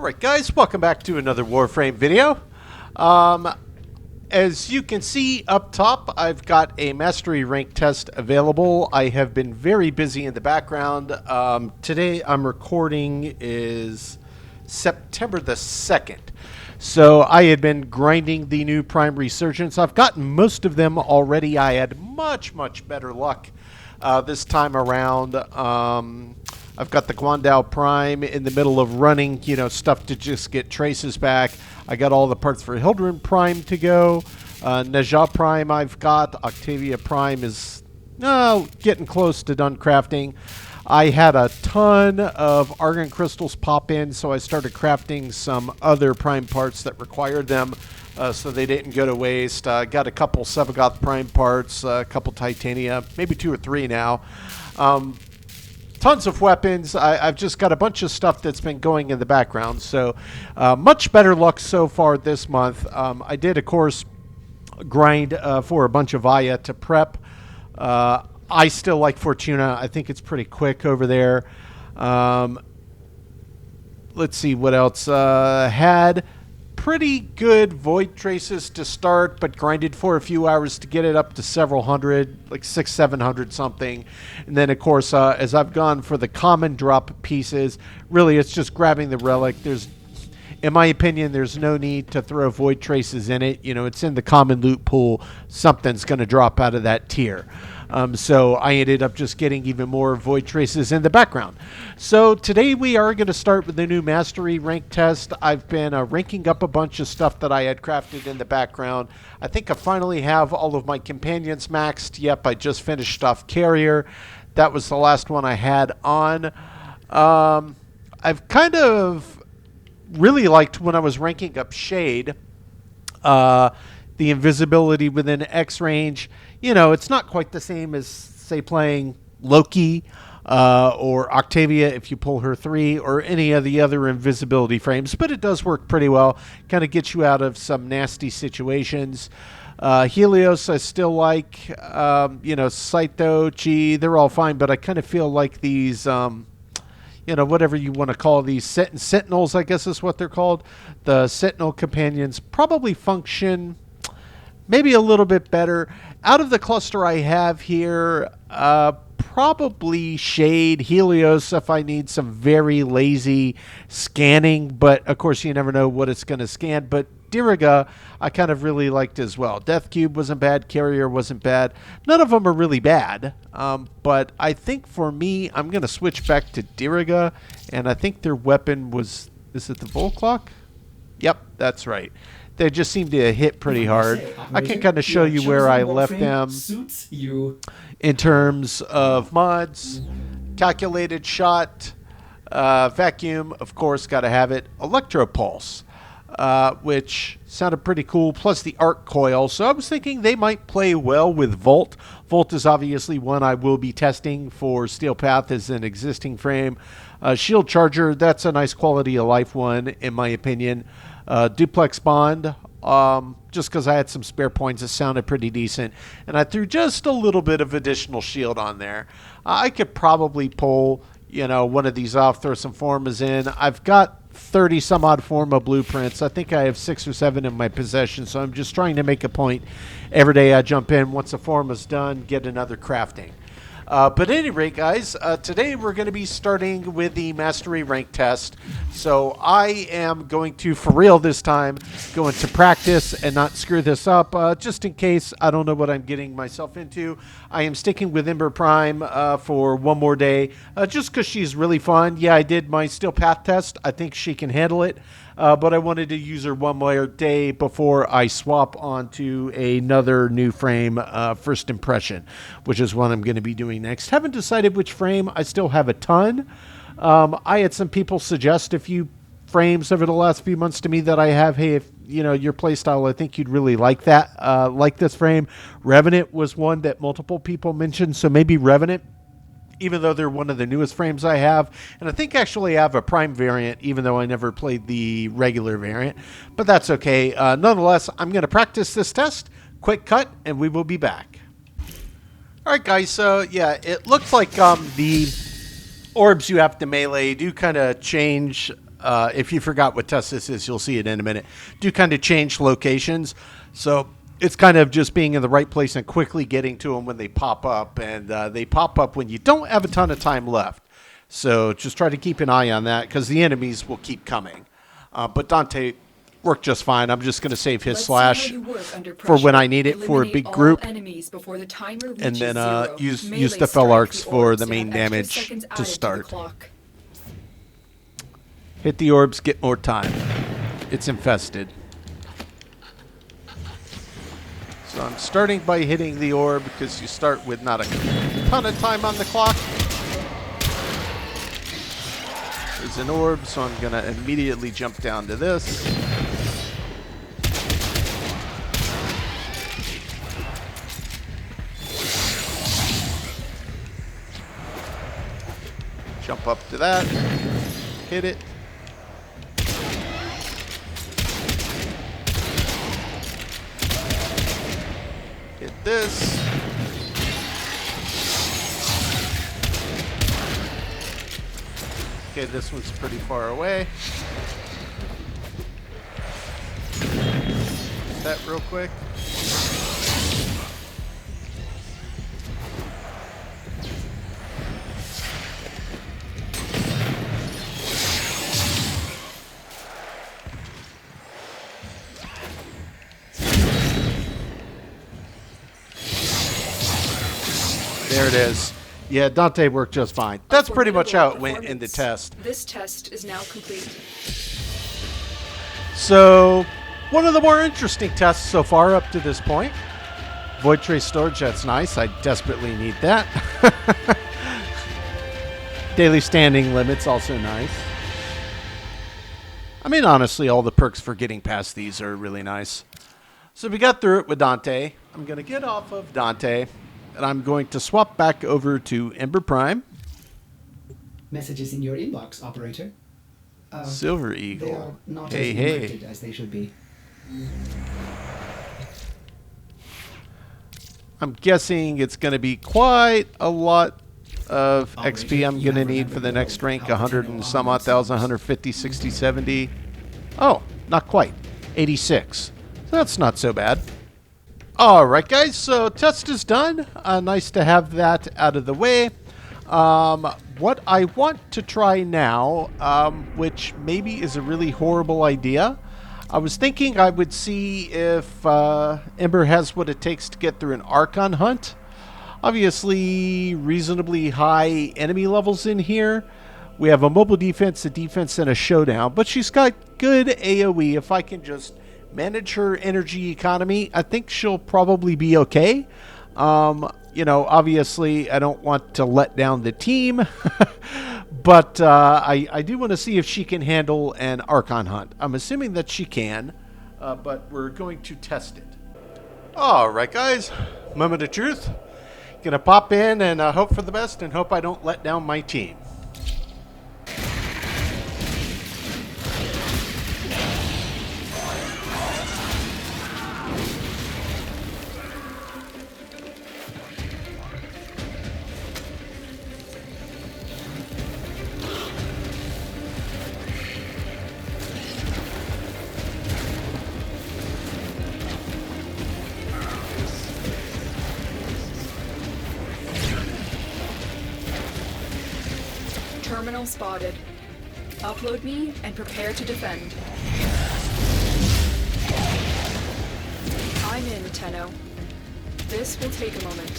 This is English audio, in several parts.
Alright guys, welcome back to another Warframe video. As you can see up top, I've got a mastery rank test available. I have been very busy in the background. Today I'm recording is September the 2nd. So I had been grinding the new Prime Resurgence. I've gotten most of them already. I had much better luck this time around. I've got the Guandao Prime in the middle of running, stuff to just get traces back. I got all the parts for Hildren Prime to go. Naja Prime I've got. Octavia Prime is getting close to done crafting. I had a ton of Argon Crystals pop in, so I started crafting some other Prime parts that required them so they didn't go to waste. Got a couple Sevagoth Prime parts, a couple Titania, maybe 2 or 3 now. Tons of weapons. I've just got a bunch of stuff that's been going in the background. So much better luck so far this month. I did, of course, grind for a bunch of Aya to prep. I still like Fortuna. I think it's pretty quick over there. Let's see what else. Had pretty good Void Traces to start, but grinded for a few hours to get it up to several hundred, like 600-700 something. And then, of course, as I've gone for the common drop pieces, really it's just grabbing the relic. In my opinion, there's no need to throw Void Traces in it. It's in the common loot pool. Something's going to drop out of that tier. So I ended up just getting even more Void Traces in the background. So today we are going to start with the new Mastery rank test. I've been ranking up a bunch of stuff that I had crafted in the background. I think I finally have all of my companions maxed. Yep, I just finished off Carrier. That was the last one I had on. I've kind of really liked when I was ranking up Shade. The invisibility within X range, it's not quite the same as, say, playing Loki or Octavia if you pull her 3 or any of the other invisibility frames, but it does work pretty well. Kind of gets you out of some nasty situations. Helios I still like. Saito, Chi, they're all fine, but I kind of feel like these... whatever you want to call these Sentinels, I guess is what they're called. The Sentinel companions probably function maybe a little bit better. Out of the cluster I have here, probably Shade, Helios if I need some very lazy scanning, but of course you never know what it's going to scan. But Diriga I kind of really liked as well. Death Cube wasn't bad, Carrier wasn't bad. None of them are really bad, but I think for me I'm going to switch back to Diriga, and I think their weapon was, is it the Volclock? Yep, that's right. They just seem to hit pretty hard. I can kind of show you where I left them in terms of mods. Calculated shot, vacuum, of course, got to have it. Electropulse, which sounded pretty cool, plus the arc coil. So I was thinking they might play well with Volt. Volt is obviously one I will be testing for Steel Path as an existing frame. Shield Charger, that's a nice quality of life one, in my opinion. Duplex Bond, just because I had some spare points, it sounded pretty decent. And I threw just a little bit of additional shield on there. I could probably pull, one of these off, throw some Formas in. I've got 30 some odd Forma blueprints. I think I have 6 or 7 in my possession, so I'm just trying to make a point every day I jump in. Once a Forma's done, get another crafting. But at any rate, guys, today we're going to be starting with the Mastery rank test. So I am going to, for real this time, go into practice and not screw this up. Just in case I don't know what I'm getting myself into, I am sticking with Ember Prime for one more day, just because she's really fun. Yeah, I did my Steel Path test. I think she can handle it. But I wanted to use her one more day before I swap onto another new frame, First Impression, which is what I'm going to be doing next. Haven't decided which frame. I still have a ton. I had some people suggest a few frames over the last few months to me that I have. Hey, if your playstyle, I think you'd really like that, like this frame. Revenant was one that multiple people mentioned, so maybe Revenant, even though they're one of the newest frames I have. And I think actually I have a Prime variant, even though I never played the regular variant. But that's okay. Nonetheless, I'm going to practice this test. Quick cut, and we will be back. All right, guys. So, yeah, it looks like the orbs you have to melee do kind of change If you forgot what Testis is, you'll see it in a minute. Do kind of change locations. So it's kind of just being in the right place and quickly getting to them when they pop up. And they pop up when you don't have a ton of time left. So just try to keep an eye on that because the enemies will keep coming. But Dante worked just fine. I'm just going to save his slash for when I need it for a big group. And then use the fell arcs for the main damage to start. Hit the orbs, get more time. It's infested. So I'm starting by hitting the orb because you start with not a ton of time on the clock. There's an orb, so I'm going to immediately jump down to this. Jump up to that. Hit it. Hit this. Okay, this one's pretty far away. That real quick. There it is. Yeah, Dante worked just fine. That's pretty much how it went in the test. This test is now complete. So, one of the more interesting tests so far up to this point. Void Trace storage, that's nice. I desperately need that. Daily standing limits, also nice. I mean, honestly, all the perks for getting past these are really nice. So we got through it with Dante. I'm going to get off of Dante. And I'm going to swap back over to Ember Prime. Messages in your inbox, operator. Silver Eagle. They are not hey, as hey. encrypted as they should be. I'm guessing it's going to be quite a lot of Operator, XP I'm you going to have need for the remembered next your rank. 100 and some odd Palpatine thousand, 150, 60, 70. Oh, not quite. 86. So that's not so bad. All right, guys, so test is done. Nice to have that out of the way. What I want to try now, which maybe is a really horrible idea, I was thinking I would see if Ember has what it takes to get through an Archon Hunt. Obviously, reasonably high enemy levels in here. We have a mobile defense, a defense, and a showdown, but she's got good AoE. If I can just manage her energy economy, I think she'll probably be okay. You know, obviously, I don't want to let down the team, but I do want to see if she can handle an Archon Hunt. I'm assuming that she can, but we're going to test it. All right, guys, moment of truth. Gonna pop in and hope for the best and hope I don't let down my team. Terminal spotted. Upload me and prepare to defend. I'm in, Tenno. This will take a moment.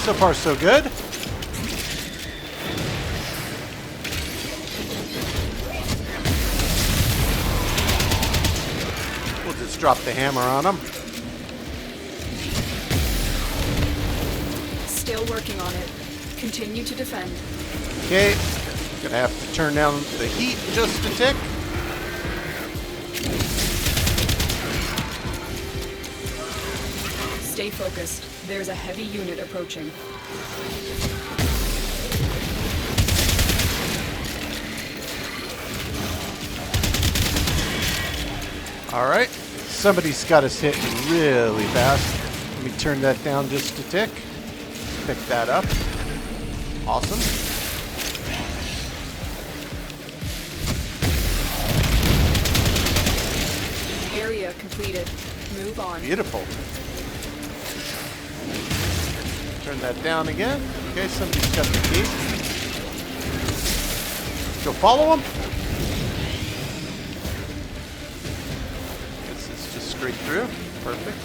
So far, so good. We'll just drop the hammer on him. Still working on it. Continue to defend. Okay, gonna have to turn down the heat just a tick. Stay focused. There's a heavy unit approaching. Alright. Somebody's got us hit really fast. Let me turn that down just a tick. Pick that up. Awesome. Area completed. Move on. Beautiful. Turn that down again. Okay, somebody's got the key. Go follow him. This is just straight through. Perfect.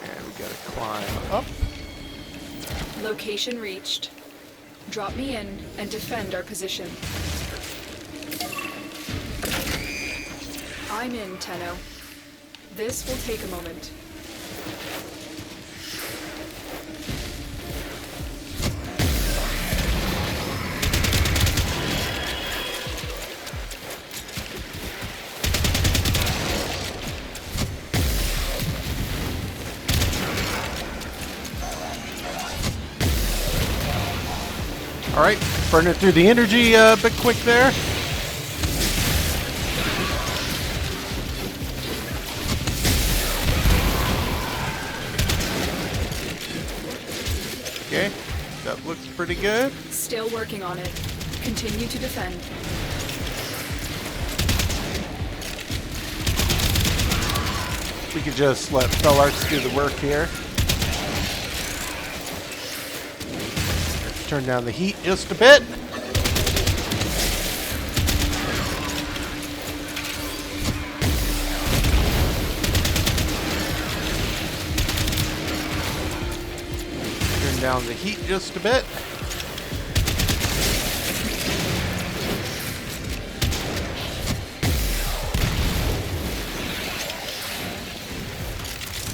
And we gotta climb up. Location reached. Drop me in and defend our position. I'm in, Tenno. This will take a moment. Alright, burning through the energy a bit quick there. Okay, that looks pretty good. Still working on it. Continue to defend. We could just let Fellarts do the work here. Turn down the heat just a bit. Turn down the heat just a bit.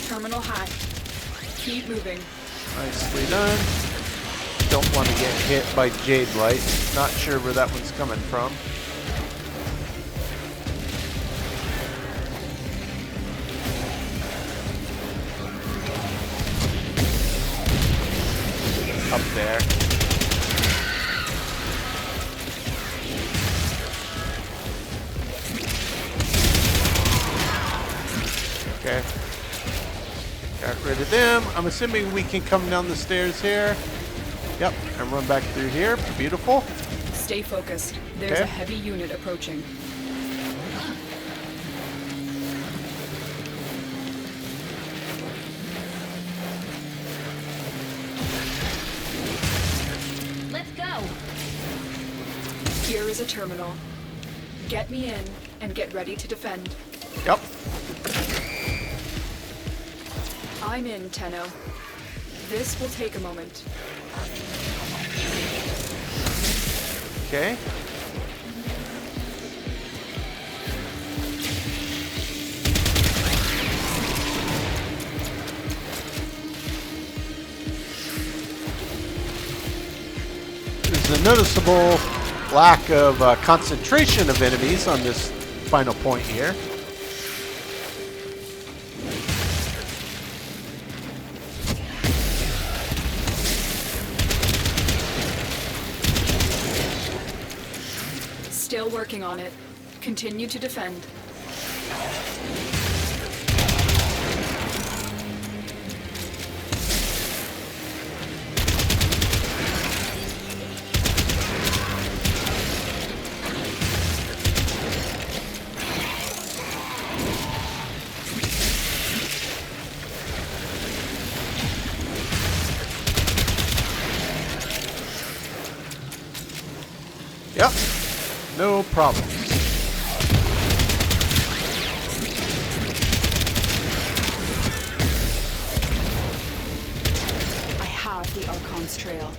Terminal high. Keep moving. Nicely done. Don't want to get hit by Jade Light. Not sure where that one's coming from. Up there. Okay. Got rid of them. I'm assuming we can come down the stairs here. Yep, and run back through here. Beautiful. Stay focused. There's Okay. a heavy unit approaching. Let's go. Here is a terminal. Get me in and get ready to defend. Yep. I'm in, Tenno. This will take a moment. Okay. There's a noticeable lack of concentration of enemies on this final point here. Still working on it. Continue to defend. Yep. No problems. I have the Archon's trail.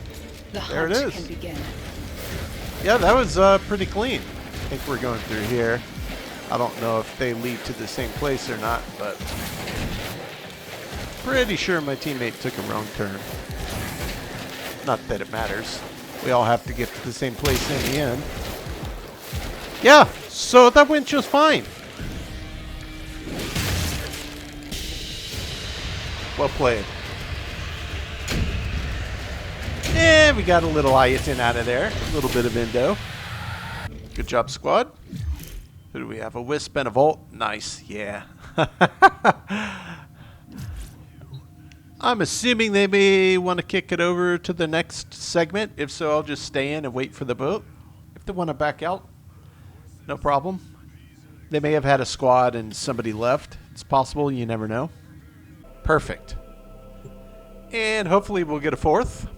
The There it hunt is. can begin. Yeah, that was pretty clean. I think we're going through here. I don't know if they lead to the same place or not, but pretty sure my teammate took a wrong turn. Not that it matters. We all have to get to the same place in the end. Yeah, so that went just fine. Well played. Yeah, we got a little Ayatin out of there. A little bit of Indo. Good job, squad. Who do we have? A Wisp and a Volt? Nice, yeah. I'm assuming they may want to kick it over to the next segment. If so, I'll just stay in and wait for the boat. If they want to back out, no problem. They may have had a squad and somebody left. It's possible, you never know. Perfect. And hopefully we'll get a fourth.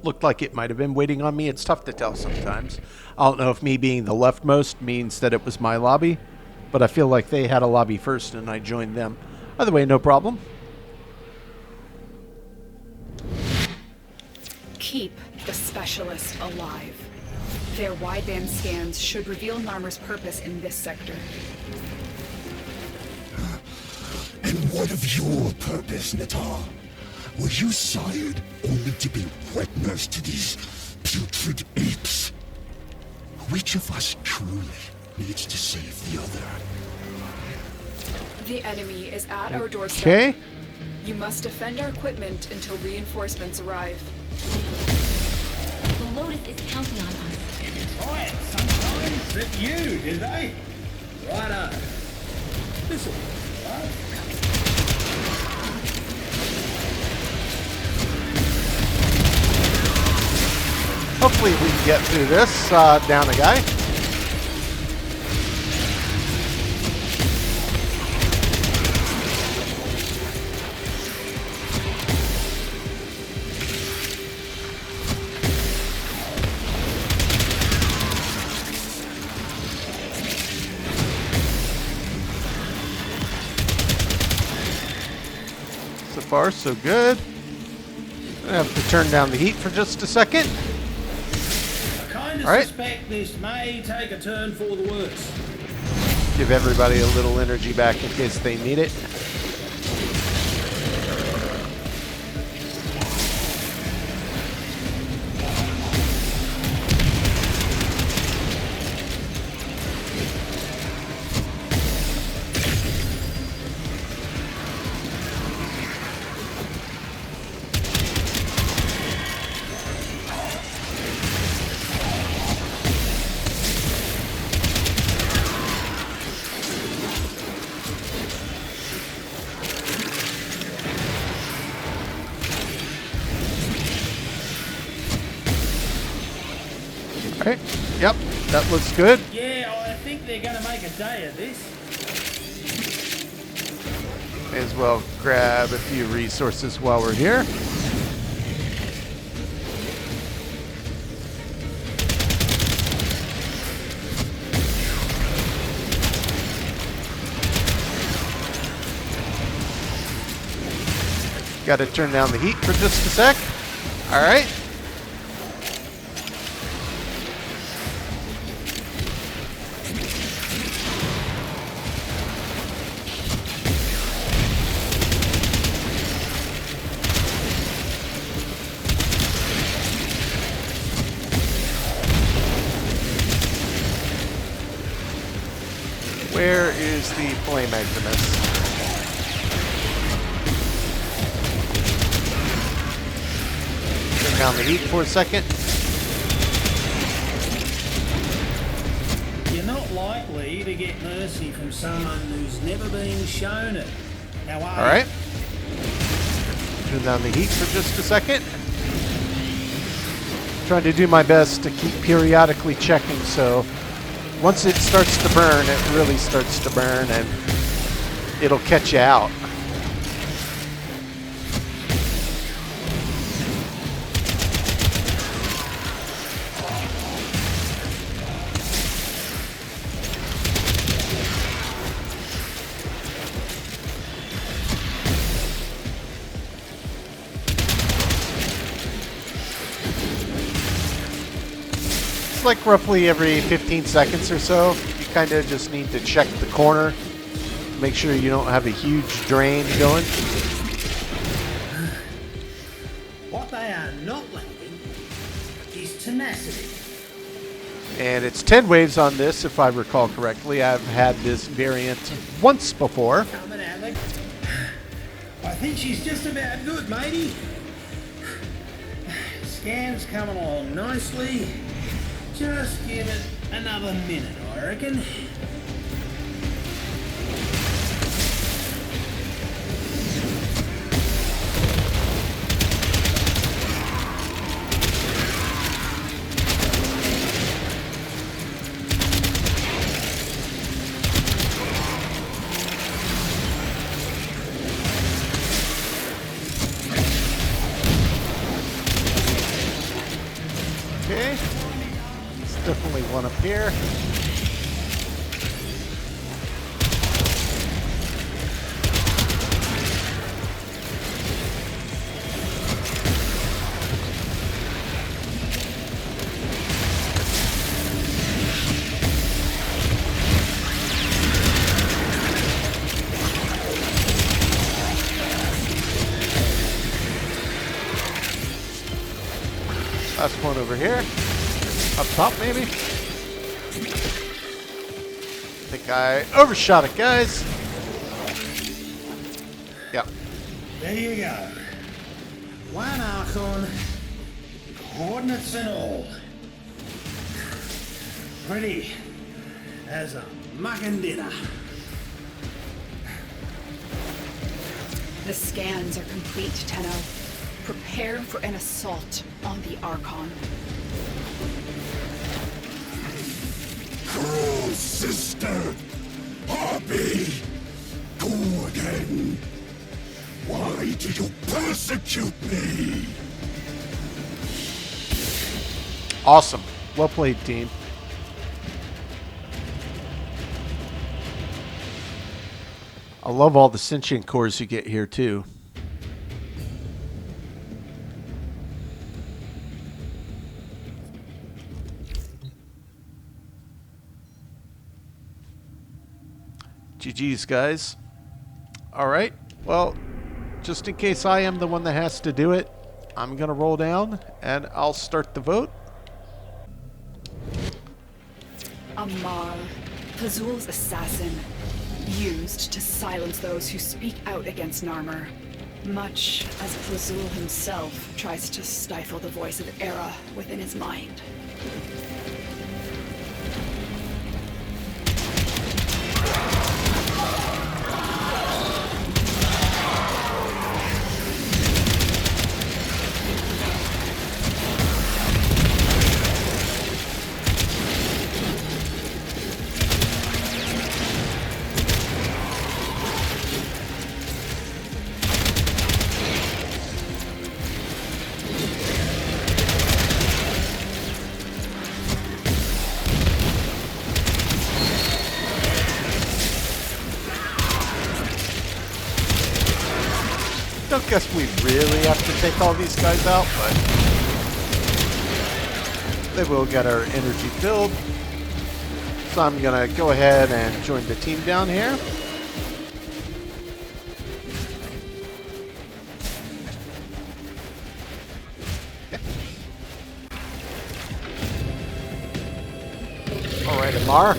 Looked like it might have been waiting on me. It's tough to tell sometimes. I don't know if me being the leftmost means that it was my lobby, but I feel like they had a lobby first and I joined them. Either way, no problem. Keep the specialist alive. Their wideband scans should reveal Narmer's purpose in this sector. And what of your purpose, Natar? Were you sired only to be wet nurse to these putrid apes? Which of us truly needs to save the other? The enemy is at our doorstep. Okay. You must defend our equipment until reinforcements arrive. The Lotus is counting on us. Quiet sometimes. That you, did they? Righto. This'll be fun. Hopefully we can get through this. Down a guy. So far, so good. I have to turn down the heat for just a second. I All right. suspect this may take a turn for the worse. Give everybody a little energy back in case they need it. All right. Yep, that looks good. Yeah, I think they're going to make a day of this. May as well grab a few resources while we're here. Got to turn down the heat for just a sec. All right. Where is the Flame Maximus? Turn down the heat for a second. You're not likely to get mercy from someone who's never been shown it. How are All right. Turn down the heat for just a second. Trying to do my best to keep periodically checking, so once it starts to burn, it really starts to burn, and it'll catch you out. It's like roughly every 15 seconds or so. You kind of just need to check the corner, make sure you don't have a huge drain going. What they are not lacking is tenacity. And it's 10 waves on this, if I recall correctly. I've had this variant once before. Coming out like... I think she's just about good, matey. Scan's coming along nicely. Just give it Another minute, I reckon. Okay. There's definitely one up here. Last one over here. Up top, maybe? I think I overshot it, guys. Yep. There you go. One Archon, coordinates and all. Pretty as a mucking dinner. The scans are complete, Tenno. Prepare for an assault on the Archon. Cruel sister! Harpy! Go again! Why do you persecute me? Awesome. Well played, team. I love all the sentient cores you get here, too. GG's, guys. All right. Well, just in case I am the one that has to do it, I'm going to roll down and I'll start the vote. Amar, Fazul's assassin, used to silence those who speak out against Narmer, much as Fazul himself tries to stifle the voice of Era within his mind. Don't guess we really have to take all these guys out, but they will get our energy filled. So I'm gonna go ahead and join the team down here. Alright, Amar. I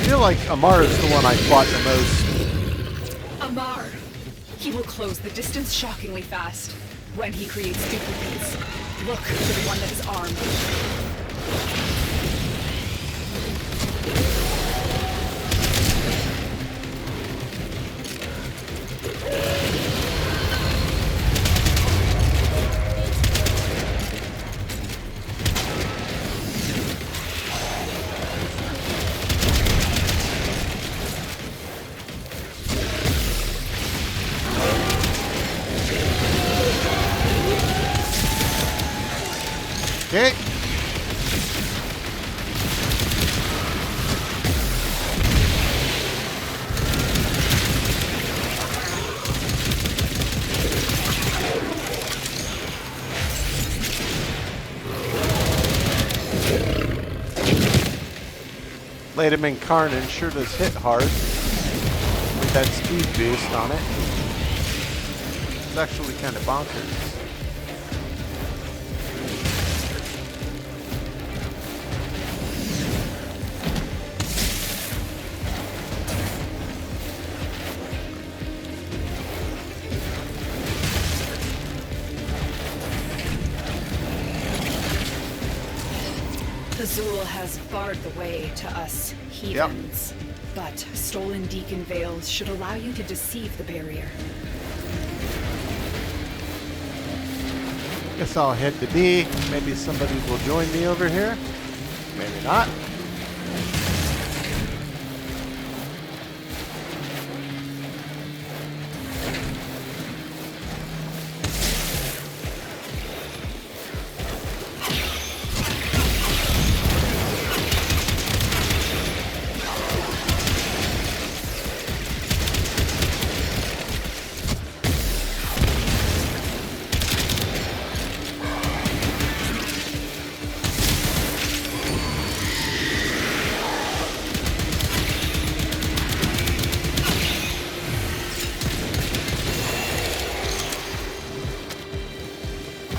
feel like Amar is the one I fought the most. Amar! He will close the distance shockingly fast when he creates duplicates. Look for the one that is armed. Okay. Laid him in Carnage, sure does hit hard with that speed boost on it. It's actually kind of bonkers. Fazul has barred the way to us heathens. But stolen Deacon Veils should allow you to deceive the barrier. Guess I'll head to B. Maybe somebody will join me over here. Maybe not.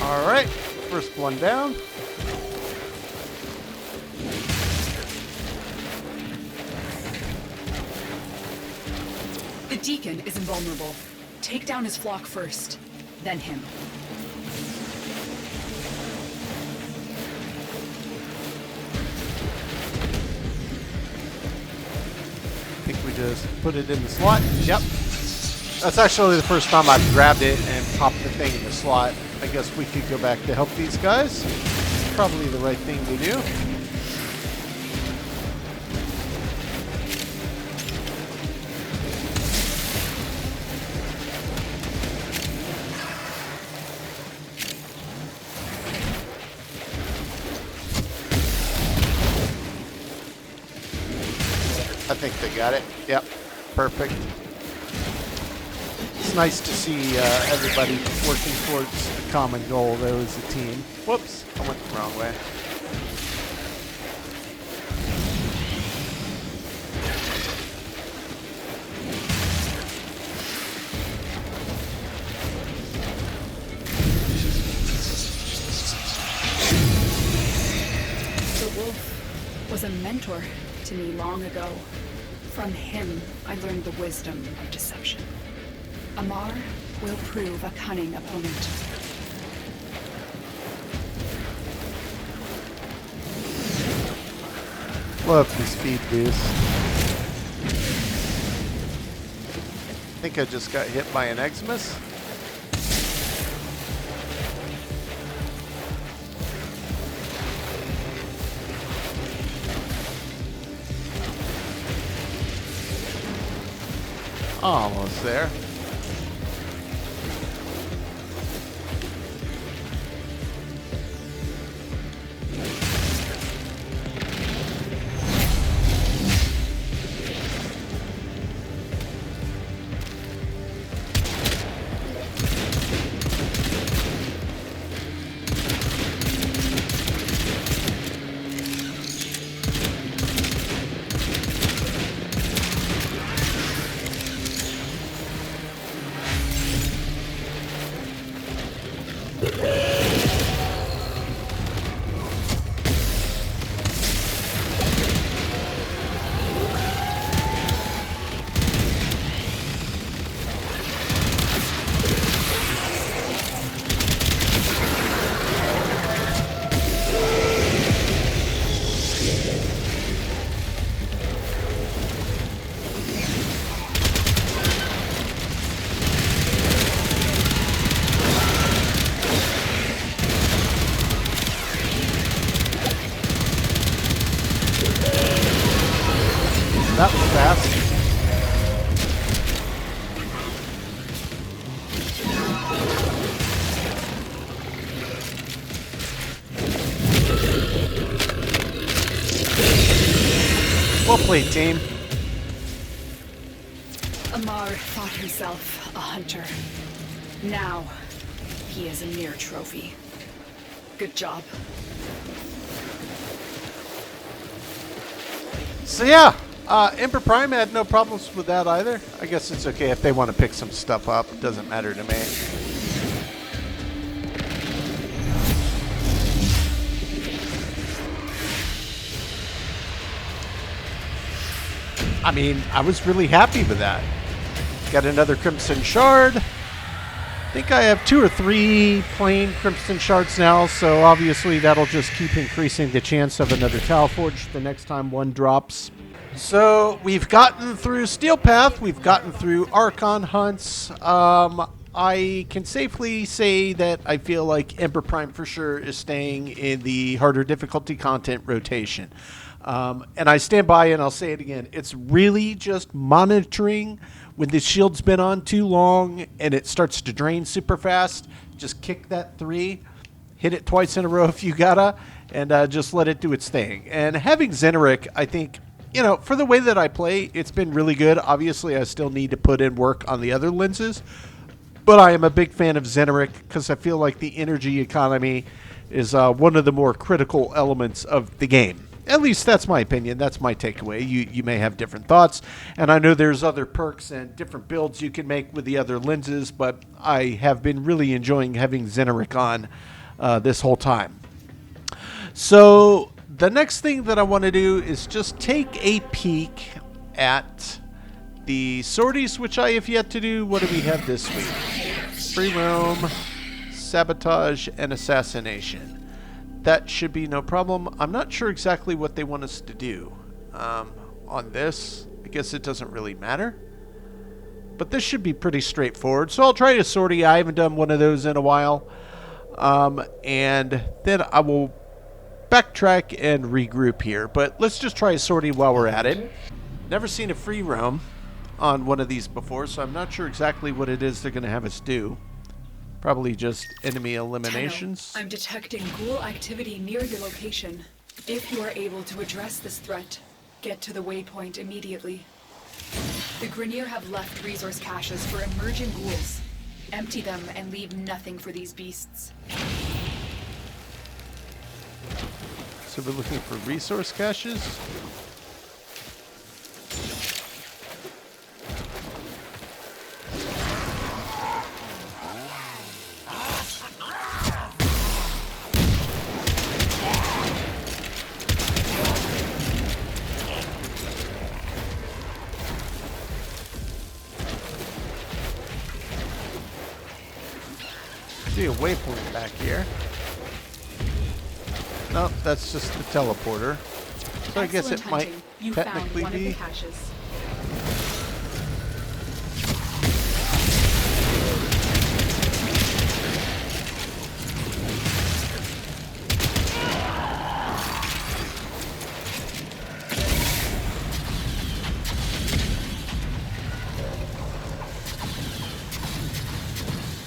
Alright, first one down. The Deacon is invulnerable. Take down his flock first, then him. I think we just put it in the slot. Yep. That's actually the first time I've grabbed it and popped the thing in the slot. I guess we could go back to help these guys. Probably the right thing to do. I think they got it. Yep. Perfect. It's nice to see everybody working towards a common goal. There was a team. Whoops, I went the wrong way. The wolf was a mentor to me long ago. From him, I learned the wisdom of deception. Amar will prove a cunning opponent. Love the speed boost. I think I just got hit by an Xmas. Almost there. That was fast. Well played, team. Amar thought himself a hunter. Now, he is a mere trophy. Good job. So yeah, Ember Prime had no problems with that either. I guess it's okay if they want to pick some stuff up. It doesn't matter to me. I mean, I was really happy with that. Got another Crimson Shard. I think I have 2 or 3 plain Crimson Shards now, so obviously that'll just keep increasing the chance of another Tau Forge the next time one drops. So we've gotten through Steel Path, we've gotten through Archon Hunts. I can safely say that I feel like Ember Prime for sure is staying in the harder difficulty content rotation. And I stand by and I'll say it again. It's really just monitoring when the shield's been on too long and it starts to drain super fast. Just kick that 3, hit it twice in a row if you gotta, and just let it do its thing. And having Xeneric, I think, you know, for the way that I play, it's been really good. Obviously, I still need to put in work on the other lenses, but I am a big fan of Xeneric because I feel like the energy economy is one of the more critical elements of the game. At least that's my opinion. That's my takeaway. You may have different thoughts, and I know there's other perks and different builds you can make with the other lenses, but I have been really enjoying having Xeneric on this whole time. So the next thing that I want to do is just take a peek at the sorties, which I have yet to do. What do we have this week? Free roam, sabotage, and assassination. That should be no problem. I'm not sure exactly what they want us to do on this. I guess it doesn't really matter. But this should be pretty straightforward. So I'll try a sortie. I haven't done one of those in a while. And then I will backtrack and regroup here. But let's just try a sortie while we're at it. Never seen a free roam on one of these before, so I'm not sure exactly what it is they're going to have us do. Probably just enemy eliminations. I'm detecting ghoul activity near your location. If you are able to address this threat, get to the waypoint immediately. The Grineer have left resource caches for emerging ghouls. Empty them and leave nothing for these beasts. So we're looking for resource caches. See a waypoint back here. No, that's just the teleporter. So I guess it might technically be.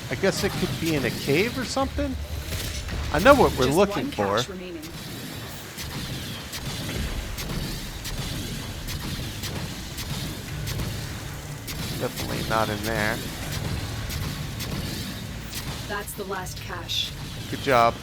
I guess it could be in a cave or something. I know what we're looking for. Definitely not in there. That's the last cache. Good job.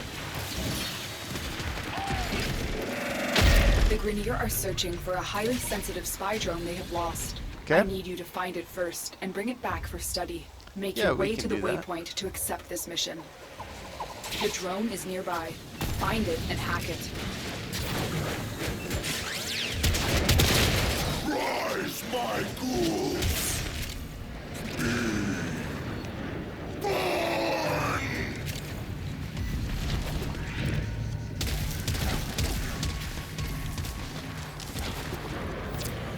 The Grineer are searching for a highly sensitive spy drone they have lost. Okay. I need you to find it first and bring it back for study. Make Yeah, your we way can to the do that. waypoint to accept this mission. The drone is nearby. Find it and hack it. Rise, my ghouls! Be born!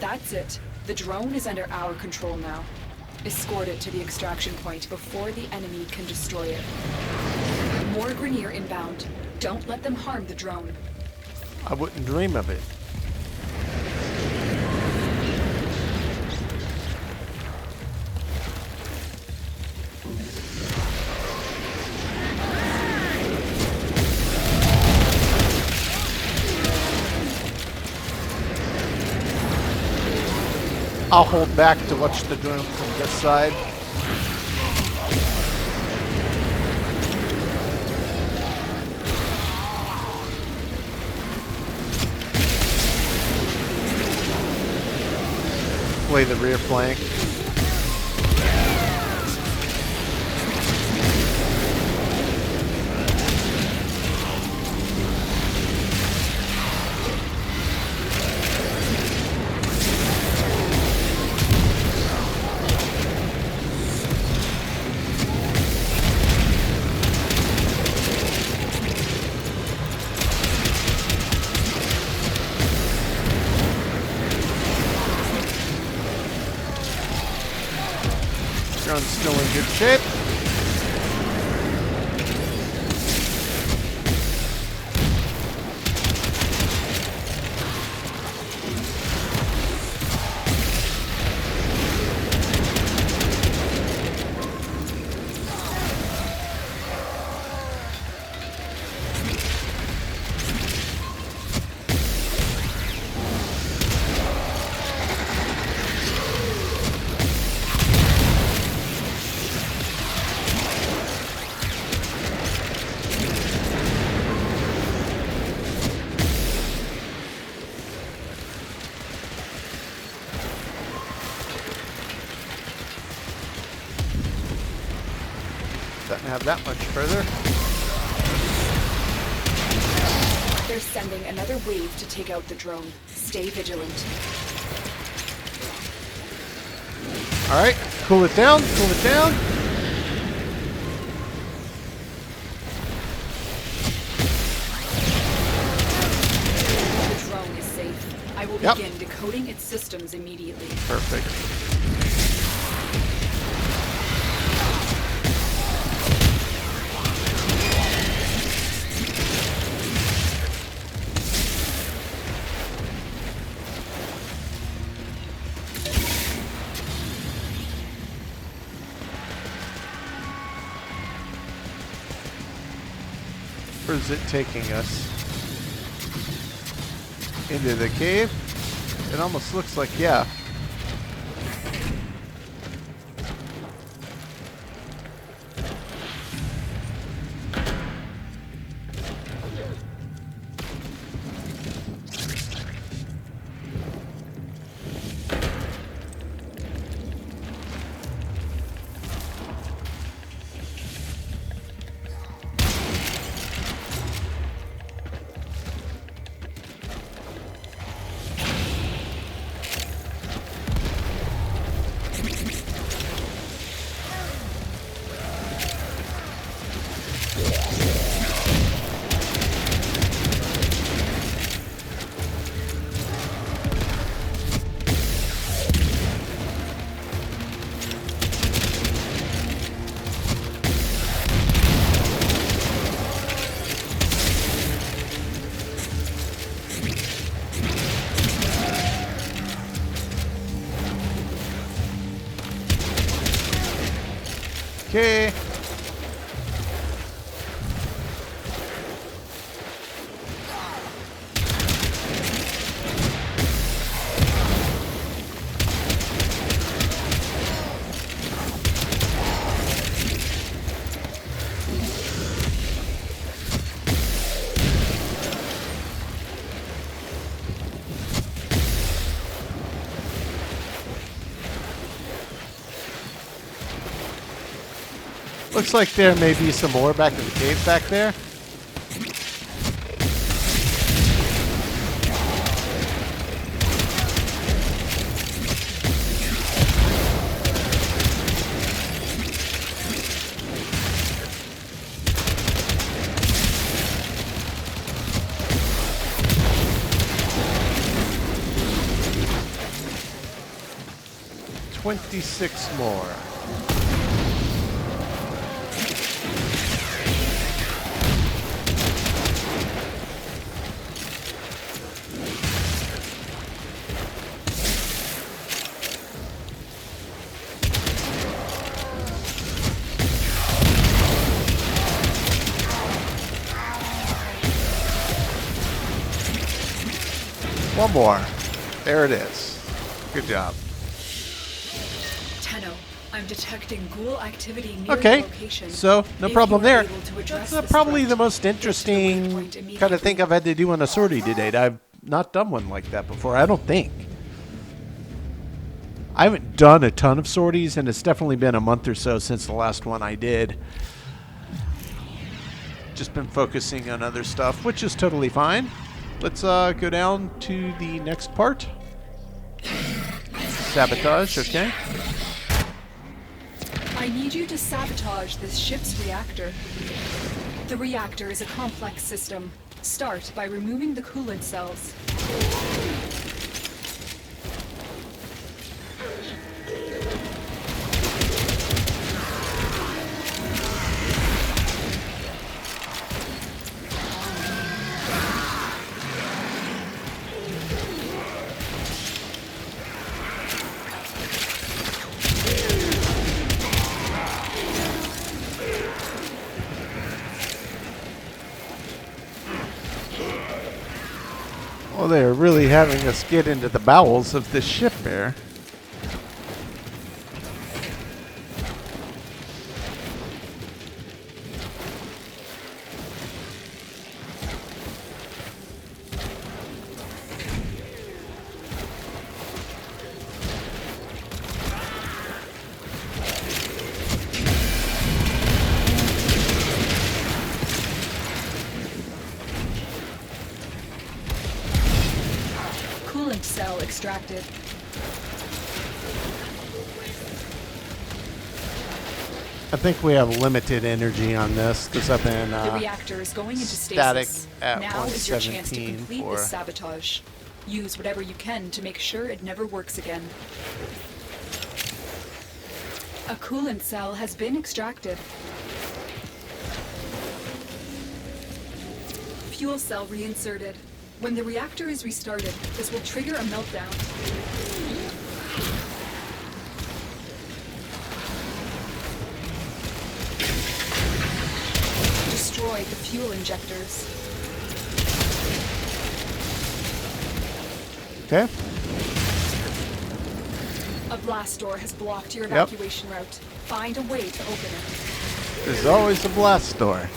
That's it. The drone is under our control now. Escort it to the extraction point before the enemy can destroy it. More Grineer inbound. Don't let them harm the drone. I wouldn't dream of it. I'll hold back to watch the drone from this side. Play the rear flank. Drone's still in good shape. Doesn't have that much further. They're sending another wave to take out the drone. Stay vigilant. Alright, cool it down, cool it down. The drone is safe. I will begin decoding its systems immediately. Perfect. Where is it taking us? Into the cave? It almost looks like, yeah. Okay. Looks like there may be some more back in the cave back there. $26 more. One more. There it is. Good job. Tenno, I'm detecting ghoul activity near the Okay, location. so no If problem you are there. able to address That's this probably threat, the most get to the interesting point kind of immediately. thing I've had to do on a sortie to date. I've not done one like that before, I don't think. I haven't done a ton of sorties, and it's definitely been a month or so since the last one I did. Just been focusing on other stuff, which is totally fine. Let's go down to the next part. Sabotage, okay. I need you to sabotage this ship's reactor. The reactor is a complex system. Start by removing the coolant cells. they're really having us get into the bowels of this ship here. Coolant cell extracted. I think we have limited energy on this because I've been The reactor is going into static stasis. at Now is your chance to 117 complete for- this sabotage. Use whatever you can to make sure it never works again. A coolant cell has been extracted. Fuel cell reinserted. When the reactor is restarted, this will trigger a meltdown. Destroy the fuel injectors. Okay. A blast door has blocked your Yep. evacuation route. Find a way to open it. There's always a blast door.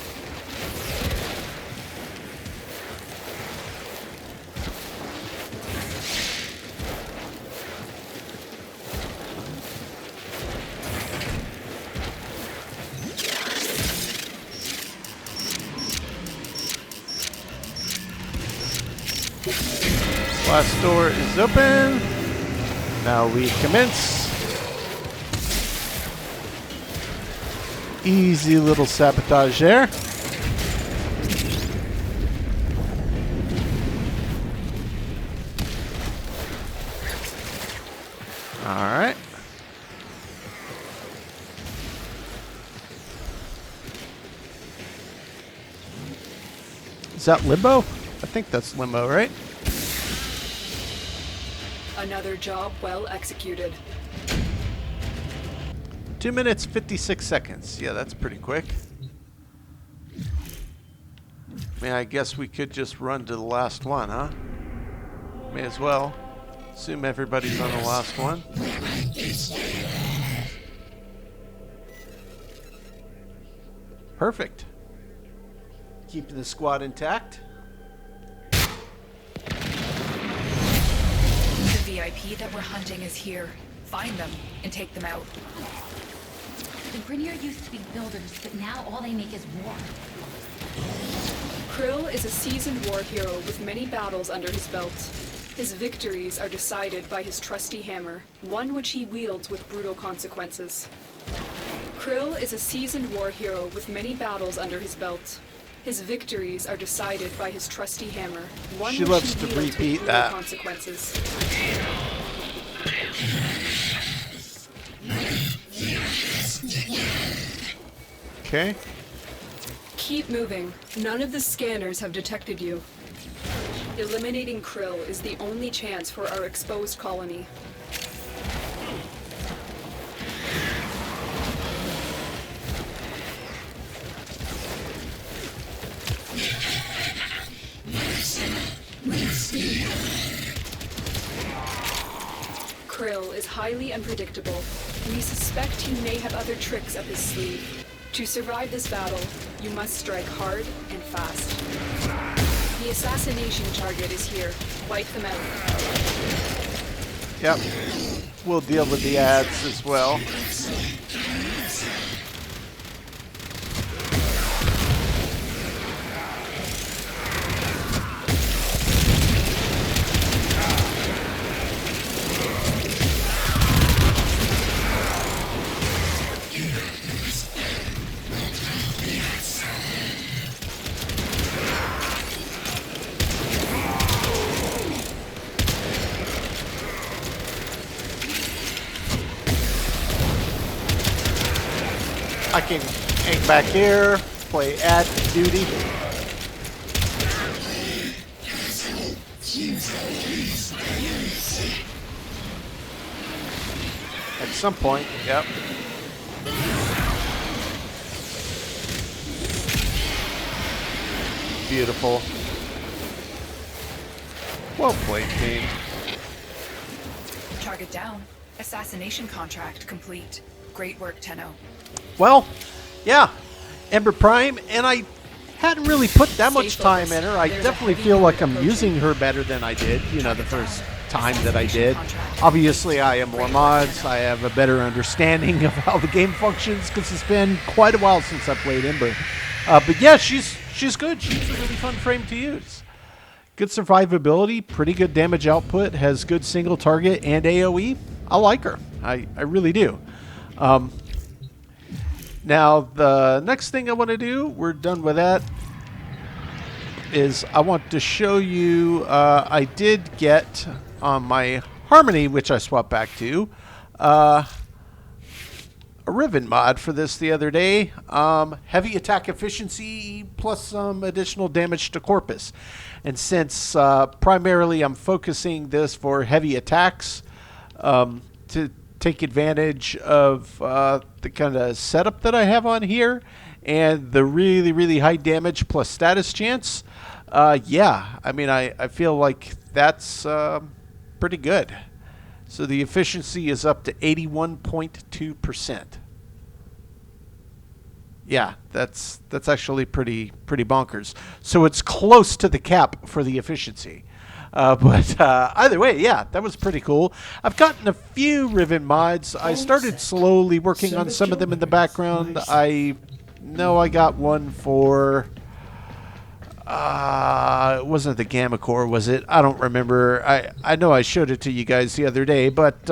Blast door is open. Now we commence. Easy little sabotage there. All right. Is that limbo? I think that's limbo, right? Another job well executed. 2 minutes, 56 seconds. Yeah, that's pretty quick. I mean, I guess we could just run to the last one, huh? May as well. Assume everybody's on the last one. Perfect. Keeping the squad intact. The VIP that we're hunting is here. Find them and take them out. The Grineer used to be builders, but now all they make is war. Krill is a seasoned war hero with many battles under his belt. His victories are decided by his trusty hammer, one which he wields with brutal consequences. Krill is a seasoned war hero with many battles under his belt. His victories are decided by his trusty hammer, one She which loves he to wields with repeat brutal that. consequences. Okay. Keep moving. None of the scanners have detected you. Eliminating Krill is the only chance for our exposed colony. Krill is highly unpredictable. We suspect he may have other tricks up his sleeve. To survive this battle, you must strike hard and fast. The assassination target is here. Wipe them out. Yep. We'll deal with the ads as well. I can hang back here, play ad duty. At some point, yep. Beautiful. Well played, team. Target down. Assassination contract complete. Great work, Tenno. Well, yeah, Ember Prime, and I hadn't really put that much time in her. I definitely feel like I'm using her better than I did, you know, the first time that I did. Obviously, I have more mods. I have a better understanding of how the game functions because it's been quite a while since I played Ember. But yeah, she's good. She's a really fun frame to use. Good survivability, pretty good damage output, has good single target and AoE. I like her. I really do. Now, the next thing I want to do, we're done with that, is I want to show you, I did get on my Harmony, which I swapped back to, a Riven mod for this the other day. Heavy attack efficiency plus some additional damage to Corpus. And since primarily I'm focusing this for heavy attacks, to take advantage of the kind of setup that I have on here and the really, really high damage plus status chance, yeah, I mean, I feel like that's pretty good. So the efficiency is up to 81.2%. Yeah, that's actually pretty bonkers. So it's close to the cap for the efficiency. But either way, yeah, that was pretty cool. I've gotten a few Riven mods. I started slowly working on some of them in the background. I know I got one for... it wasn't the Gamma Core, was it? I don't remember. I know I showed it to you guys the other day, but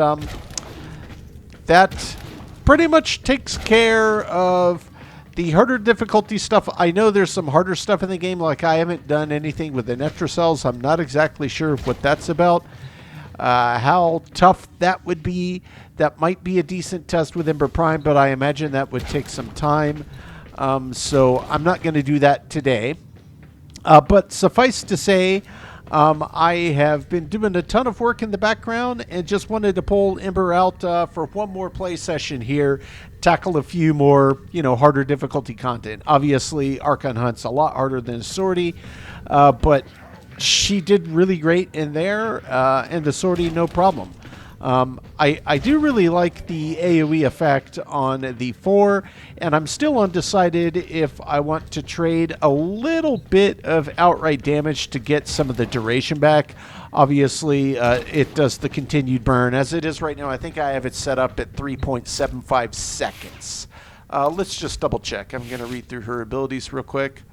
that pretty much takes care of the harder difficulty stuff. I know there's some harder stuff in the game, like I haven't done anything with the Nectar Cells. I'm not exactly sure what that's about. How tough that would be, that might be a decent test with Ember Prime, but I imagine that would take some time. So I'm not going to do that today. But suffice to say, I have been doing a ton of work in the background and just wanted to pull Ember out for one more play session here, tackle a few more, harder difficulty content. Obviously, Archon Hunt's a lot harder than Sortie, but she did really great in there, and the Sortie, no problem. I do really like the AoE effect on the 4, and I'm still undecided if I want to trade a little bit of outright damage to get some of the duration back. Obviously, it does the continued burn. As it is right now, I think I have it set up at 3.75 seconds. Let's just double check. I'm going to read through her abilities real quick.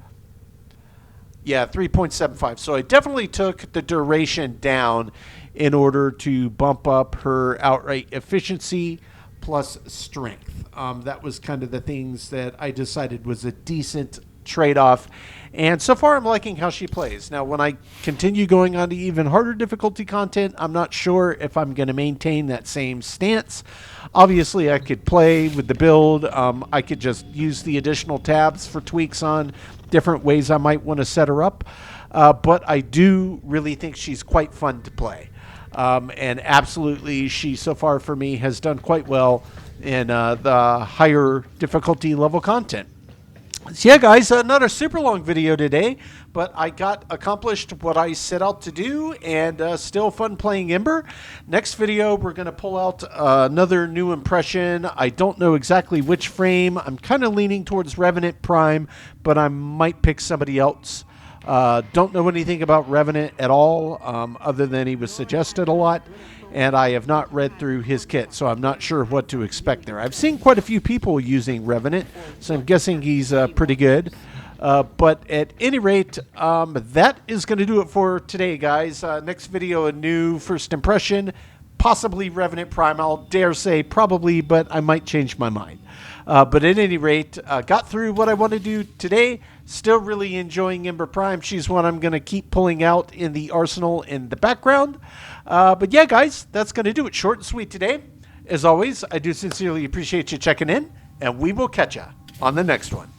Yeah, 3.75. So I definitely took the duration down in order to bump up her outright efficiency plus strength. That was kind of the things that I decided was a decent trade-off. And so far, I'm liking how she plays. Now, when I continue going on to even harder difficulty content, I'm not sure if I'm going to maintain that same stance. Obviously, I could play with the build. I could just use the additional tabs for tweaks on different ways I might want to set her up. But I do really think she's quite fun to play. And absolutely, she, so far for me, has done quite well in the higher difficulty level content. So yeah, guys, not a super long video today, but I got accomplished what I set out to do, and still fun playing Ember. Next video, we're going to pull out another new impression. I don't know exactly which frame. I'm kind of leaning towards Revenant Prime, but I might pick somebody else. Don't know anything about Revenant at all, other than he was suggested a lot, and I have not read through his kit, so I'm not sure what to expect there. I've seen quite a few people using Revenant, so I'm guessing he's pretty good. But at any rate, that is going to do it for today, guys. Next video, a new first impression, possibly Revenant Prime. I'll dare say probably, but I might change my mind. But at any rate, got through what I want to do today. Still really enjoying Ember Prime. She's one I'm going to keep pulling out in the arsenal in the background. But yeah, guys, that's going to do it. Short and sweet today. As always, I do sincerely appreciate you checking in, and we will catch ya on the next one.